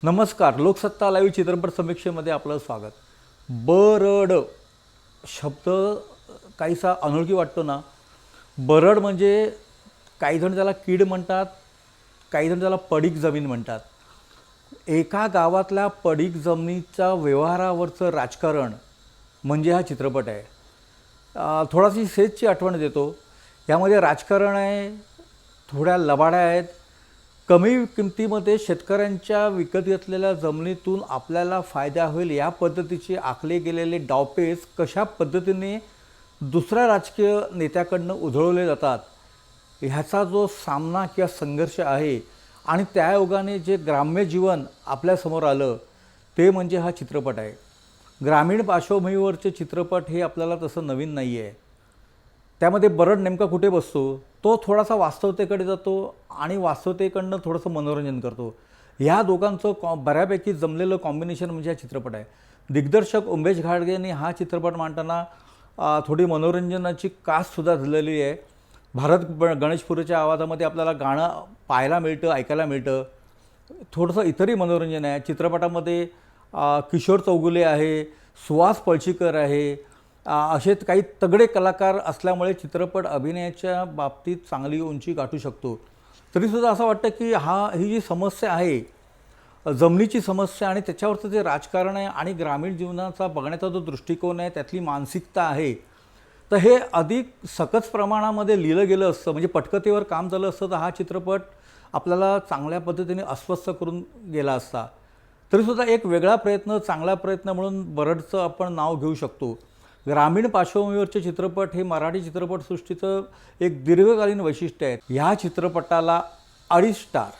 नमस्कार. लोकसत्ता लाईव्ह चित्रपट समीक्षेमध्ये आपलं स्वागत. बरड शब्द काहीसा अनोळखी वाटतो ना. बरड म्हणजे काही जण त्याला कीड म्हणतात, काही जण त्याला पडीक जमीन म्हणतात. एका गावातल्या पडीक जमिनीच्या व्यवहारावरचं राजकारण म्हणजे हा चित्रपट आहे. थोडाशी सेजची आठवण देतो. यामध्ये राजकारण आहे, थोड्या लबाड्या आहेत. कमी किमतीमध्ये शेतकऱ्यांच्या विकत घेतलेल्या जमिनीतून आपल्याला फायदा होईल या पद्धतीचे आखले गेलेले डावपेच कशा पद्धतीने दुसऱ्या राजकीय नेत्याकडनं उधळवले जातात ह्याचा जो सामना किंवा संघर्ष आहे आणि त्यायोगाने जे ग्राम्य जीवन आपल्यासमोर आलं ते म्हणजे हा चित्रपट आहे. ग्रामीण पार्श्वभूमीवरचे चित्रपट हे आपल्याला तसं नवीन नाही आहे. त्यामध्ये बरड नेमका कुठे बसतो, तो थोडासा वास्तवतेकडे जातो आणि वास्तवतेकडनं थोडंसं मनोरंजन करतो. ह्या दोघांचं बऱ्यापैकी जमलेलं कॉम्बिनेशन म्हणजे हा चित्रपट आहे. दिग्दर्शक उमेश घाडगेंनी हा चित्रपट मांडताना थोडी मनोरंजनाची काससुद्धा दिलेली आहे. भारत गणेशपुरीच्या आवाजामध्ये आपल्याला गाणं पाहायला मिळतं, ऐकायला मिळतं. थोडंसं इतरही मनोरंजन आहे. चित्रपटामध्ये किशोर चौगुले आहे, सुहास पळशीकर आहे, असे काही तगडे कलाकार असल्यामुळे चित्रपट अभिनयाच्या बाबतीत चांगली उंची गाठू शकतो. तरीसुद्धा असं वाटतं की ही जी समस्या आहे, जमिनीची समस्या आणि त्याच्यावरचं जे राजकारण आहे आणि ग्रामीण जीवनाचा बघण्याचा जो दृष्टिकोन आहे, त्यातली मानसिकता आहे, तर हे अधिक सकस प्रमाणामध्ये लिहिलं गेलं असतं, म्हणजे पटकथेवर काम झालं असतं तर हा चित्रपट आपल्याला चांगल्या पद्धतीने अस्वस्थ करून गेला असता. तरीसुद्धा एक वेगळा प्रयत्न, चांगला प्रयत्न म्हणून बरडचं आपण नाव घेऊ शकतो. ग्रामीण पार्श्वभूमीवरचे चित्रपट हे मराठी चित्रपटसृष्टीचं एक दीर्घकालीन वैशिष्ट्य आहे. ह्या चित्रपटाला 2.5 स्टार.